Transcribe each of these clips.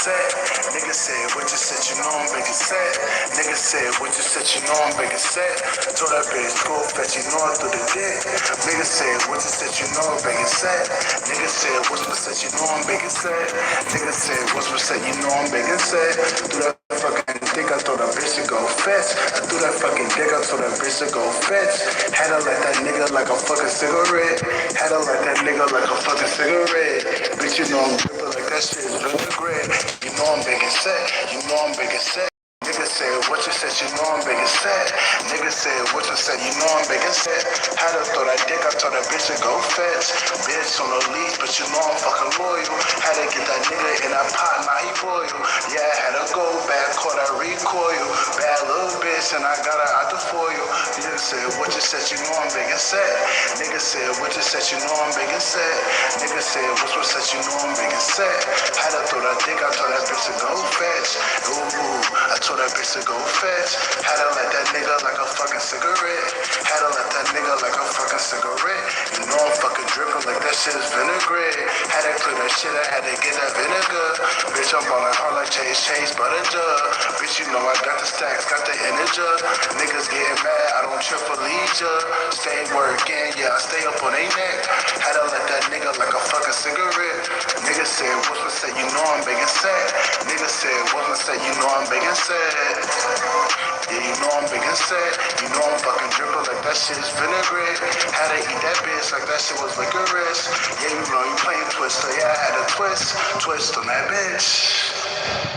set. Nigga said, what you said, you know I'm big as set. Nigga said, what you said, you know I'm big as set. Told that bitch, go fetch, you know I threw the dick. Nigga said, what you said, you know I'm big as set. Nigga said, what you said, you know I'm big as set. Nigga said, what you said, you know I'm big as set. Do that fucking dick, I told that bitch to go fetch. I threw that fucking dick, I told that bitch to go fetch. Had to let that nigga like a fucking cigarette. Had to let that nigga like a fucking cigarette. Bitch, you know I'm dripping like that shit is vinaigrette. You know I'm big and set. You know I'm big and set. Nigga said, what you said, you know I'm big and set. Nigga said, what you said, you know I'm big and set. Had to throw that dick, I told that bitch to go fetch. Bitch on the leash, but you know I'm fucking loyal. Had to get that nigga in that pot, now he royal. Yeah, I had to go back, caught that recoil. Bad little bitch, and I got her out the foil. Nigga said, what you said, you know I'm big and set. Nigga said, what you said, you know I'm big and set. Nigga said, what you said, you know I'm big and set. Had to throw that dick, I told that bitch to go fetch. Ooh, I told that bitch to go fetch. Had to let that nigga like a fucking cigarette. Had to let that nigga like a fucking cigarette. You know I'm fucking dripping like that shit is vinaigrette. Had to clear that shit, I had to get that vinegar. Bitch, I'm ballin' hard like Chase, butter jug. Bitch, you know I got the stacks, got the energy. Niggas getting mad, I don't trip for leisure. Stay working, yeah, I stay up on they neck. Had to let that nigga like a fucking cigarette. Nigga said, what's my say, you know I'm big and set. Nigga said, what's my say, you know I'm big and set. Yeah, you know I'm big and set. You know I'm fucking dripping like that shit is vinaigrette. Had to eat that bitch like that shit was licorice. Yeah, you know you playing Twister. Yeah, I had a twist on that bitch.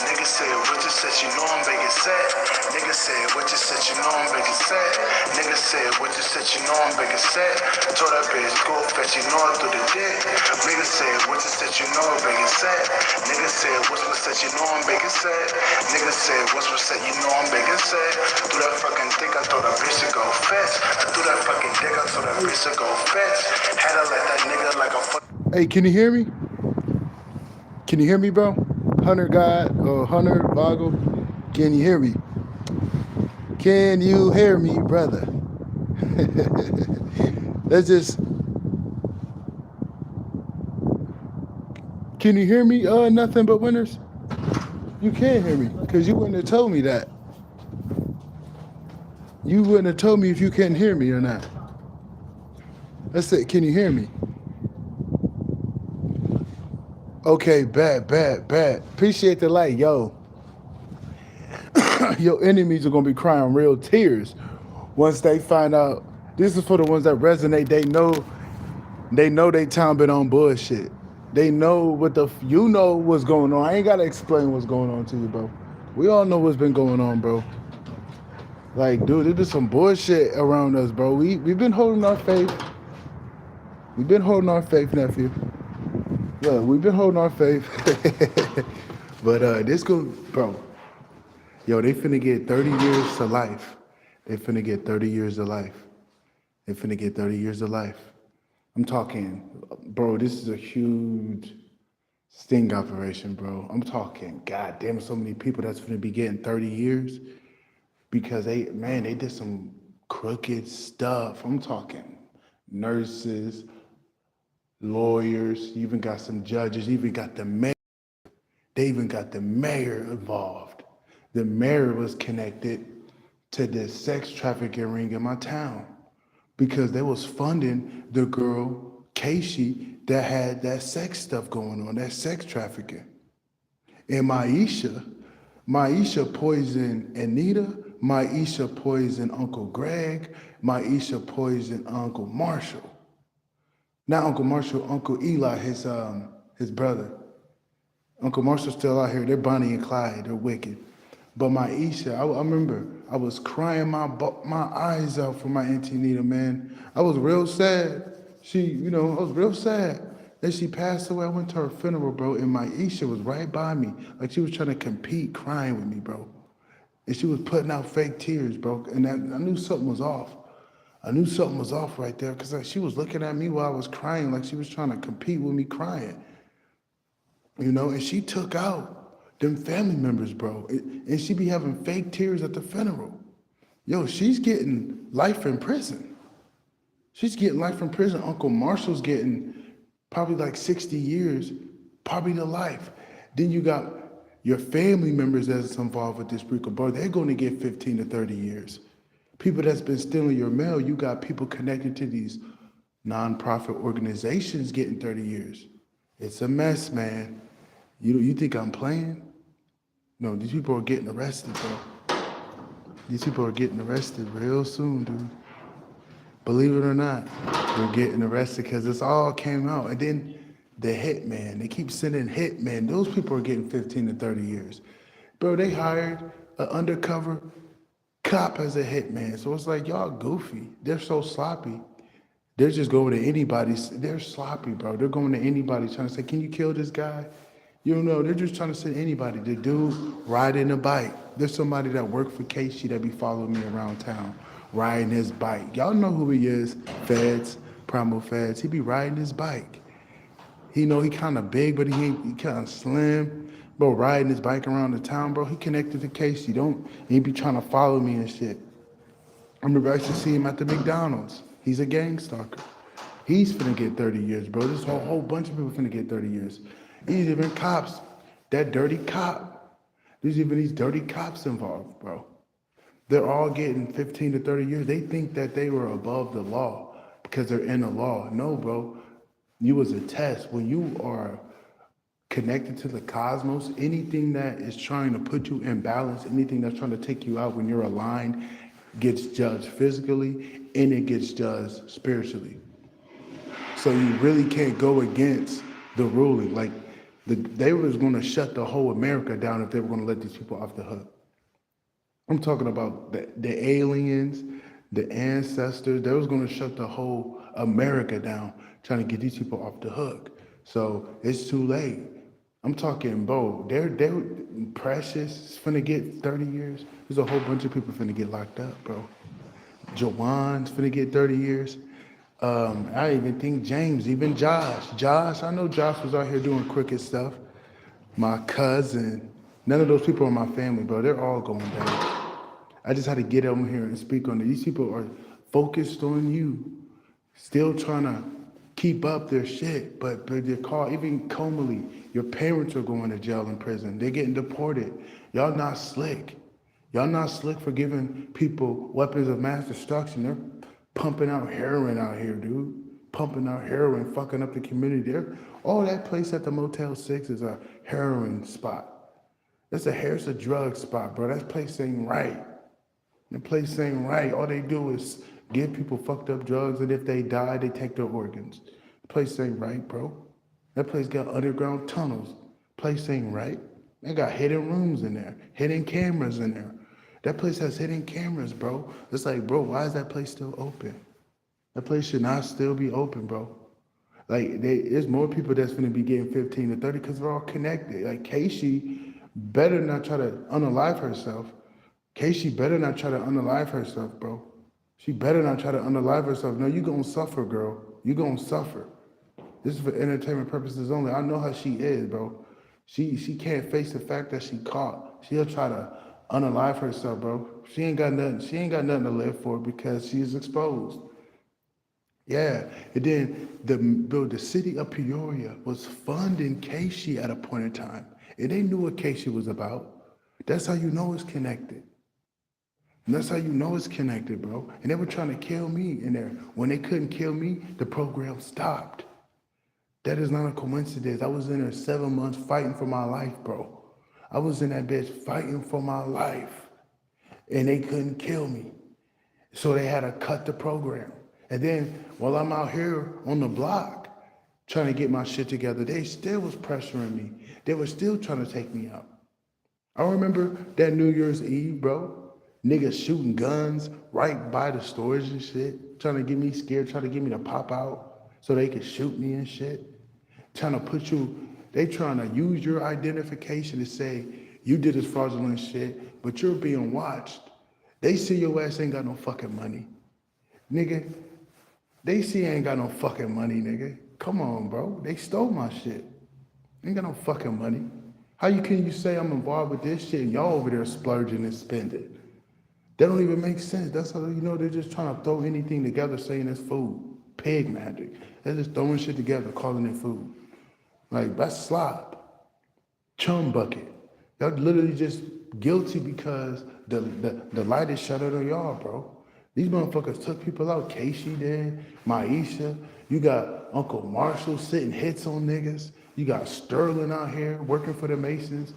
Nigga said, what you said, you know I'm big and set. Nigga said, what you said, you know I'm big and set. Nigga said, what you said, you know I'm big and set. Told that bitch, go fetch, you know I threw the dick. Nigga said, what you said, you know I'm big and set. Nigga said, what you said, you know I'm big and set. Nigga said, what you said, you know I'm big and set. Threw that fucking dick, I told that bitch to go fetch. I threw that fucking dick, I told that bitch to go fetch. Had to let that nigga like a fuck. Hey, can you hear me? Can you hear me, bro? Hunter God or Hunter Vago? Can you hear me? Can you hear me, brother? Let's just. Can you hear me? Nothing but winners. You can't hear me because you wouldn't have told me that. You wouldn't have told me if you couldn't hear me or not. Let's say, can you hear me? Okay, bad. Appreciate the light, yo. Your enemies are gonna be crying real tears once they find out. This is for the ones that resonate. They know they time been on bullshit. They know you know what's going on. I ain't gotta explain what's going on to you, bro. We all know what's been going on, bro. Like, dude, there's some bullshit around us, bro. We've been holding our faith. We've been holding our faith, nephew. Yeah, we've been holding our faith. But this go, bro. Yo, they finna get 30 years to life. They finna get 30 years to life. They finna get 30 years to life. I'm talking, bro, this is a huge sting operation, bro. I'm talking, goddamn, so many people that's finna be getting 30 years because they did some crooked stuff. I'm talking nurses, lawyers, you even got some judges, even got the mayor. They even got the mayor involved. The mayor was connected to this sex trafficking ring in my town because they was funding the girl, Casey, that had that sex stuff going on, that sex trafficking. And Maisha poisoned Anita, Maisha poisoned Uncle Greg, Maisha poisoned Uncle Marshall. Not Uncle Marshall, Uncle Eli, his brother. Uncle Marshall's still out here. They're Bonnie and Clyde. They're wicked. But Maisha, I remember I was crying my eyes out for my Auntie Nita, man. I was real sad. I was real sad that she passed away. I went to her funeral, bro, and Maisha was right by me. Like she was trying to compete, crying with me, bro. And she was putting out fake tears, bro. And I knew something was off. I knew something was off right there because she was looking at me while I was crying like she was trying to compete with me crying. And she took out Them family members, bro. And she be having fake tears at the funeral. Yo, she's getting life in prison. She's getting life in prison. Uncle Marshall's getting probably like 60 years, probably to life. Then you got your family members that's involved with this Rico, bro. They're going to get 15 to 30 years. People that's been stealing your mail, you got people connected to these nonprofit organizations getting 30 years. It's a mess, man. You think I'm playing? No, these people are getting arrested, bro. These people are getting arrested real soon, dude. Believe it or not, they're getting arrested because this all came out. And then the hitman, they keep sending hitmen. Those people are getting 15 to 30 years. Bro, they hired an undercover cop as a hitman. So it's like, y'all goofy. They're so sloppy. They're just going to anybody. They're sloppy, bro. They're going to anybody trying to say, can you kill this guy? You don't know. They're just trying to send anybody. The dude riding a bike. There's somebody that worked for Casey that be following me around town, riding his bike. Y'all know who he is. Feds, Primal Feds. He be riding his bike. He know he kind of big, but he kind of slim. Bro, riding his bike around the town, bro. He connected to Casey. He be trying to follow me and shit. I remember I used to see him at the McDonald's. He's a gang stalker. He's finna get 30 years, bro. This whole bunch of people finna get 30 years. These even cops, that dirty cop. There's even these dirty cops involved, bro. They're all getting 15 to 30 years. They think that they were above the law because they're in the law. No, bro. You was a test. When you are connected to the cosmos, anything that is trying to put you in balance, anything that's trying to take you out when you're aligned, gets judged physically and it gets judged spiritually. So you really can't go against the ruling. Like they was going to shut the whole America down if they were going to let these people off the hook. I'm talking about the aliens, the ancestors. They was going to shut the whole America down, trying to get these people off the hook. So it's too late. I'm talking, bro. They're Precious is finna get 30 years. There's a whole bunch of people finna get locked up, bro. Jawan's finna get 30 years. I even think James, even Josh. Josh, I know Josh was out here doing crooked stuff. My cousin, none of those people are my family, bro. They're all going down. I just had to get over here and speak on it. These people are focused on you, still trying to keep up their shit, but they're called, even Comely, your parents are going to jail and prison. They're getting deported. Y'all not slick. Y'all not slick for giving people weapons of mass destruction. They're pumping out heroin out here, dude. Pumping out heroin, fucking up the community. All that place at the Motel 6 is a heroin spot. It's a drug spot, bro. That place ain't right. That place ain't right. All they do is give people fucked up drugs, and if they die, they take their organs. The place ain't right, bro. That place got underground tunnels. Place ain't right. They got hidden rooms in there, hidden cameras in there. That place has hidden cameras, bro. It's like, bro, why is that place still open? That place should not still be open, bro. Like, there's more people that's gonna be getting 15 to 30 because they're all connected. Like, Casey better not try to unalive herself. Casey better not try to unalive herself, bro. She better not try to unalive herself. No, you gonna suffer, girl. You gonna suffer. This is for entertainment purposes only. I know how she is, bro. She can't face the fact that she caught. She'll try to unalive herself, bro. She ain't got nothing. She ain't got nothing to live for because she's exposed. Yeah, and then the city of Peoria was funding Casey at a point in time, and they knew what Casey was about. That's how you know it's connected. And that's how you know it's connected, bro. And they were trying to kill me in there. When they couldn't kill me, the program stopped. That is not a coincidence. I was in there 7 months fighting for my life, bro. I was in that bitch fighting for my life. And they couldn't kill me. So they had to cut the program. And then while I'm out here on the block trying to get my shit together, they still was pressuring me. They were still trying to take me out. I remember that New Year's Eve, bro. Niggas shooting guns right by the stores and shit, trying to get me scared, trying to get me to pop out so they could shoot me and shit. Trying to put you, they trying to use your identification to say you did this fraudulent shit, but you're being watched. They see your ass ain't got no fucking money. Nigga, they see I ain't got no fucking money, nigga. Come on, bro. They stole my shit. Ain't got no fucking money. How can you say I'm involved with this shit and y'all over there splurging and spending? That don't even make sense. That's how you know they're just trying to throw anything together saying it's food. Pig magic. They're just throwing shit together, calling it food. Like that's slop. Chum bucket. Y'all literally just guilty because the light is shut on y'all, bro. These motherfuckers took people out. Casey did, Maisha. You got Uncle Marshall sitting hits on niggas. You got Sterling out here working for the Masons.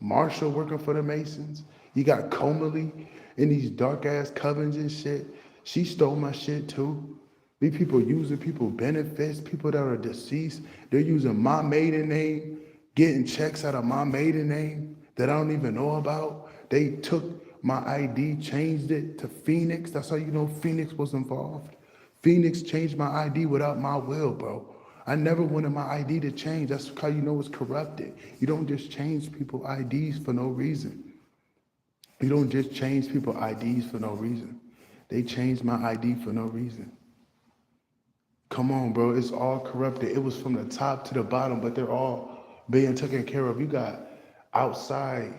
Marshall working for the Masons. You got Comalee in these dark ass covens and shit. She stole my shit too. These people using people benefits, people that are deceased. They're using my maiden name, getting checks out of my maiden name that I don't even know about. They took my ID, changed it to Phoenix. That's how you know Phoenix was involved. Phoenix changed my ID without my will, bro. I never wanted my ID to change. That's how you know it's corrupted. You don't just change people IDs for no reason. You don't just change people IDs for no reason. They changed my ID for no reason. Come on, bro. It's all corrupted. It was from the top to the bottom, but they're all being taken care of. You got outside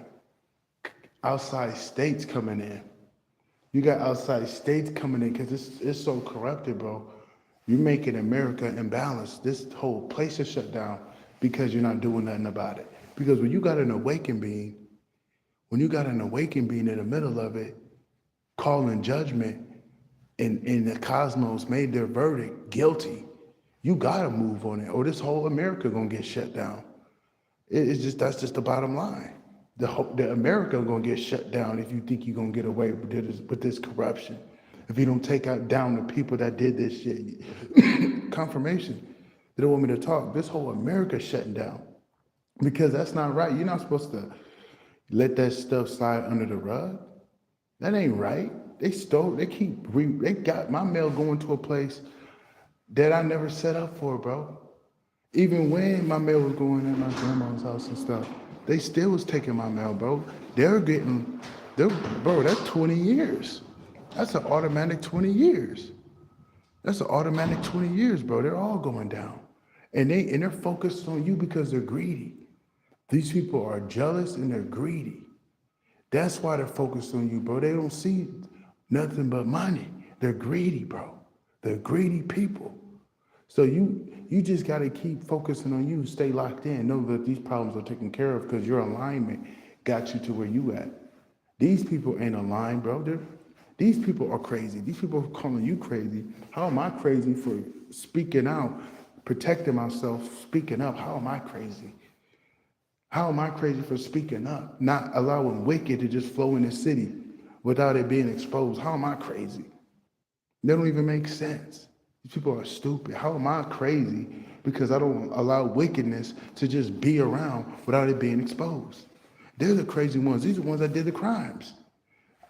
states coming in. You got outside states coming in because it's so corrupted, bro. You're making America imbalanced. This whole place is shut down because you're not doing nothing about it. Because when you got an awakened being in the middle of it, calling judgment, and the cosmos made their verdict guilty, you gotta move on it, or this whole America gonna get shut down. That's just the bottom line. The America gonna get shut down if you think you're gonna get away with this corruption. If you don't take out down the people that did this shit. Confirmation. They don't want me to talk. This whole America shutting down. Because that's not right. You're not supposed to let that stuff slide under the rug. That ain't right. They got my mail going to a place that I never set up for, bro. Even when my mail was going in my grandma's house and stuff, they still was taking my mail, bro. Bro, that's 20 years. That's an automatic 20 years. That's an automatic 20 years, bro. They're all going down. And they're focused on you because they're greedy. These people are jealous and they're greedy. That's why they're focused on you, bro. They don't see nothing but money. They're greedy, bro. They're greedy people. So you just got to keep focusing on you. Stay locked in. Know that these problems are taken care of because your alignment got you to where you at. These people ain't aligned, bro. These people are crazy. These people are calling you crazy. How am I crazy for speaking out, protecting myself, speaking up? How am I crazy? How am I crazy for speaking up, not allowing wicked to just flow in the city without it being exposed? How am I crazy? They don't even make sense. These people are stupid. How am I crazy because I don't allow wickedness to just be around without it being exposed? They're the crazy ones. These are the ones that did the crimes.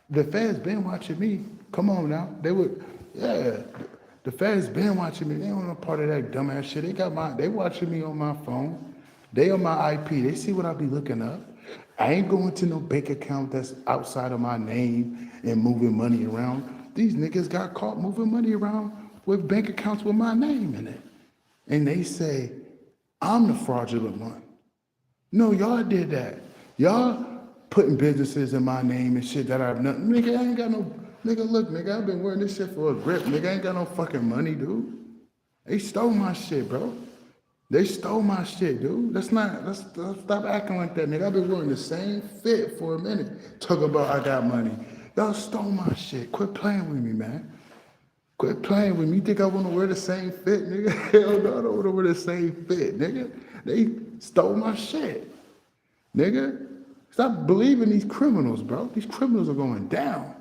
The feds been watching me. Come on now. The feds been watching me. They don't know part of that dumbass shit. They watching me on my phone. They on my IP. They see what I be looking up. I ain't going to no bank account that's outside of my name and moving money around. These niggas got caught moving money around with bank accounts with my name in it. And they say, I'm the fraudulent one. No, y'all did that. Y'all putting businesses in my name and shit that I've nothing. Nigga, I ain't got no, nigga, look, nigga, I've been wearing this shit for a grip. Nigga, I ain't got no fucking money, dude. They stole my shit, bro. They stole my shit, dude. Let's stop acting like that, nigga. I've been wearing the same fit for a minute. Talking about I got money. Y'all stole my shit. Quit playing with me, man. Quit playing with me. You think I want to wear the same fit, nigga? Hell no, I don't want to wear the same fit, nigga. They stole my shit, nigga. Stop believing these criminals, bro. These criminals are going down.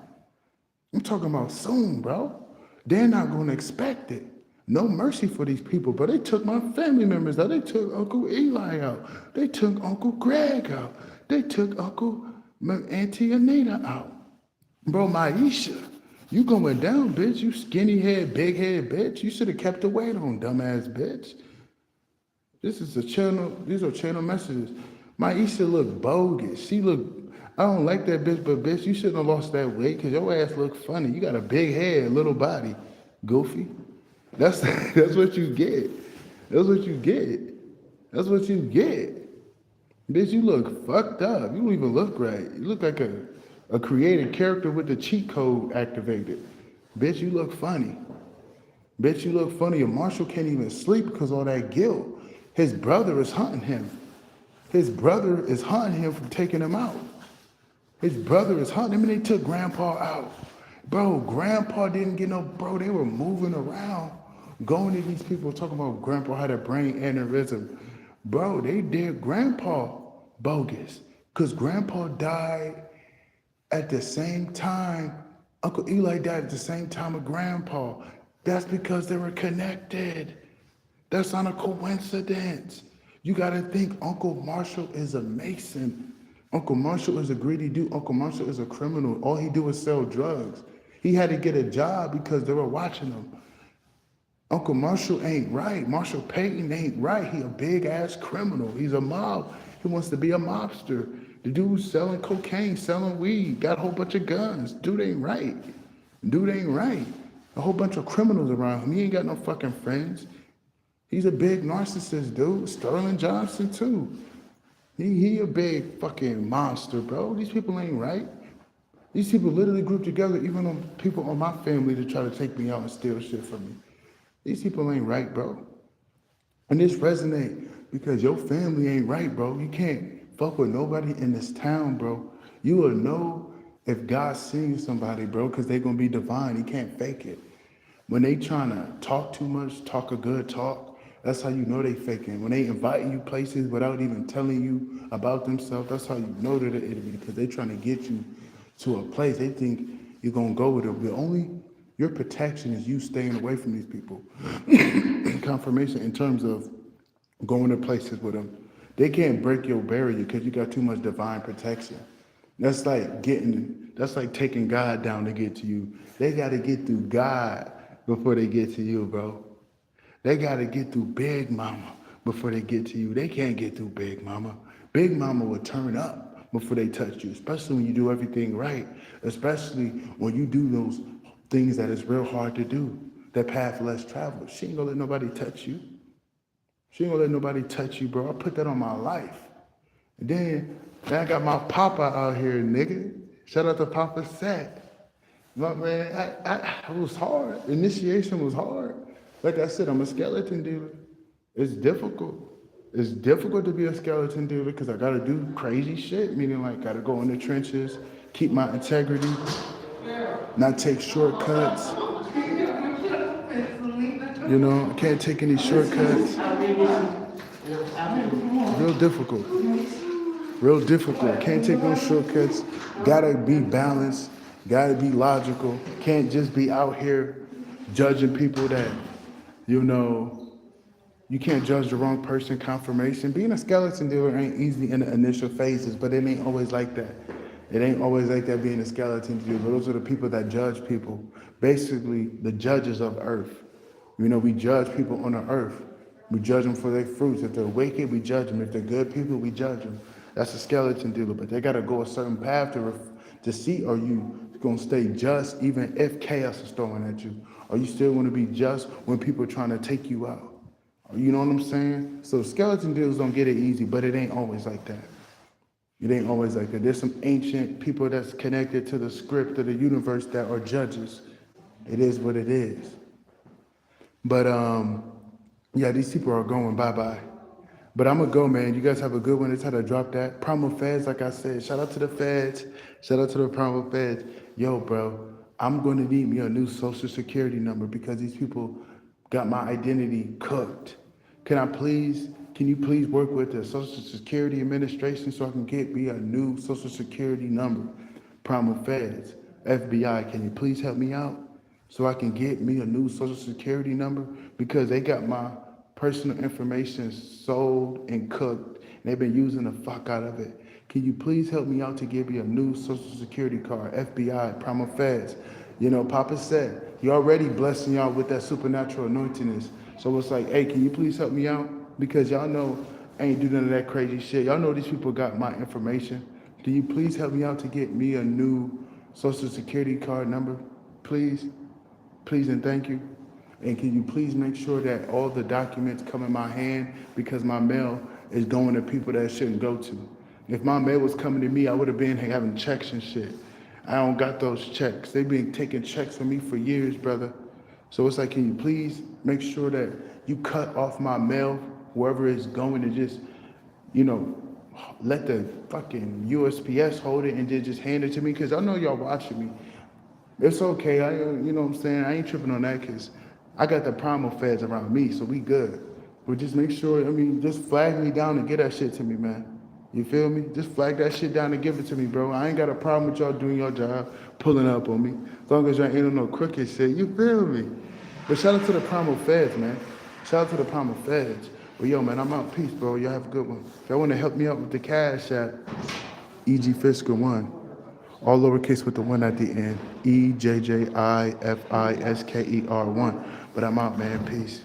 I'm talking about soon, bro. They're not going to expect it. No mercy for these people, but they took my family members out. They took Uncle Eli out. They took Uncle Greg out. They took Auntie Anita out. Bro, Maisha, you going down, bitch. You skinny head, big head, bitch. You should have kept the weight on, dumbass bitch. These are channel messages. Maisha look bogus. I don't like that bitch, but bitch, you shouldn't have lost that weight because your ass look funny. You got a big head, little body. Goofy. That's what you get. That's what you get. That's what you get. Bitch, you look fucked up. You don't even look right. You look like a created character with the cheat code activated. Bitch, you look funny. Bitch, you look funny. And Marshall can't even sleep because all that guilt. His brother is hunting him. His brother is hunting him from taking him out. His brother is hunting him and they took Grandpa out. Bro, Grandpa didn't get no, bro, they were moving around, going to these people talking about Grandpa had a brain aneurysm. Bro, they did Grandpa bogus because Grandpa died at the same time. Uncle Eli died at the same time of Grandpa. That's because they were connected. That's not a coincidence. You got to think Uncle Marshall is a Mason. Uncle Marshall is a greedy dude. Uncle Marshall is a criminal. All he do is sell drugs. He had to get a job because they were watching him. Uncle Marshall ain't right. Marshall Payton ain't right. He a big ass criminal. He's a mob. He wants to be a mobster. The dude selling cocaine, selling weed, got a whole bunch of guns. Dude ain't right. Dude ain't right. A whole bunch of criminals around him. He ain't got no fucking friends. He's a big narcissist, dude. Sterling Johnson too. He a big fucking monster, bro. These people ain't right. These people literally group together, even on people on my family to try to take me out and steal shit from me. These people ain't right, bro. And this resonate because your family ain't right, bro. You can't fuck with nobody in this town, bro. You will know if God sees somebody, bro, because they gonna be divine. He can't fake it. When they trying to talk too much, talk a good talk, that's how you know they faking. When they inviting you places without even telling you about themselves, that's how you know they're the enemy because they trying to get you to a place. They think you're gonna go with them. The only your protection is you staying away from these people. Confirmation in terms of going to places with them. They can't break your barrier because you got too much divine protection. That's like taking God down to get to you. They got to get through God before they get to you, bro. They got to get through Big Mama before they get to you. They can't get through Big Mama. Big Mama will turn up before they touch you, especially when you do everything right, especially when you do those things that is real hard to do, that path less traveled. She ain't gonna let nobody touch you. She ain't gonna let nobody touch you, bro. I put that on my life. And then I got my papa out here, nigga. Shout out to Papa Sack. My man, it was hard. Initiation was hard. Like I said, I'm a skeleton dealer. It's difficult. It's difficult to be a skeleton dealer because I gotta do crazy shit, meaning like gotta go in the trenches, keep my integrity, not take shortcuts. You know, I can't take any shortcuts. Real difficult. Real difficult. Can't take no shortcuts. Gotta be balanced. Gotta be logical. Can't just be out here judging people that, you know, you can't judge the wrong person. Confirmation. Being a skeleton dealer ain't easy in the initial phases, but it ain't always like that. It ain't always like that being a skeleton dealer. Those are the people that judge people. Basically, the judges of earth. You know, we judge people on the earth. We judge them for their fruits. If they're wicked, we judge them. If they're good people, we judge them. That's a skeleton dealer, but they got to go a certain path to see are you going to stay just even if chaos is throwing at you? Are you still going to be just when people are trying to take you out? You know what I'm saying? So skeleton dealers don't get it easy, but it ain't always like that. It ain't always like that. There's some ancient people that's connected to the script of the universe that are judges. It is what it is. But yeah, these people are going bye-bye. But I'm gonna go, man. You guys have a good one. It's how to drop that. Primal Feds, like I said. Shout out to the Feds. Shout out to the Primal Feds. Yo, bro, I'm gonna need me a new social security number because these people got my identity cooked. Can you please work with the Social Security Administration so I can get me a new social security number? Primal Feds, FBI, can you please help me out so I can get me a new social security number? Because they got my personal information sold and cooked, and they've been using the fuck out of it. Can you please help me out to give me a new social security card? FBI, Primal Feds. You know, Papa said, he already blessing y'all with that supernatural anointingness. So it's like, hey, can you please help me out? Because y'all know I ain't do none of that crazy shit. Y'all know these people got my information. Can you please help me out to get me a new social security card number? Please? Please and thank you. And can you please make sure that all the documents come in my hand because my mail is going to people that it shouldn't go to. If my mail was coming to me, I would have been having checks and shit. I don't got those checks. They've been taking checks from me for years, brother. So it's like, can you please make sure that you cut off my mail, wherever it's going, and just, you know, let the fucking USPS hold it and then just hand it to me? Because I know y'all watching me. It's okay. You know what I'm saying? I ain't tripping on that because I got the primal feds around me, so we good. But just make sure, just flag me down and get that shit to me, man. You feel me? Just flag that shit down and give it to me, bro. I ain't got a problem with y'all doing your job, pulling up on me. As long as y'all ain't on no crooked shit, you feel me? But shout out to the primal feds, man. Shout out to the primal feds. But yo, man, I'm out. Peace, bro. Y'all have a good one. If y'all want to help me out with the cash app, EG Fiscal 1. All lowercase with the 1 at the end. EJJIFISKER 1. But I'm out, man. Peace.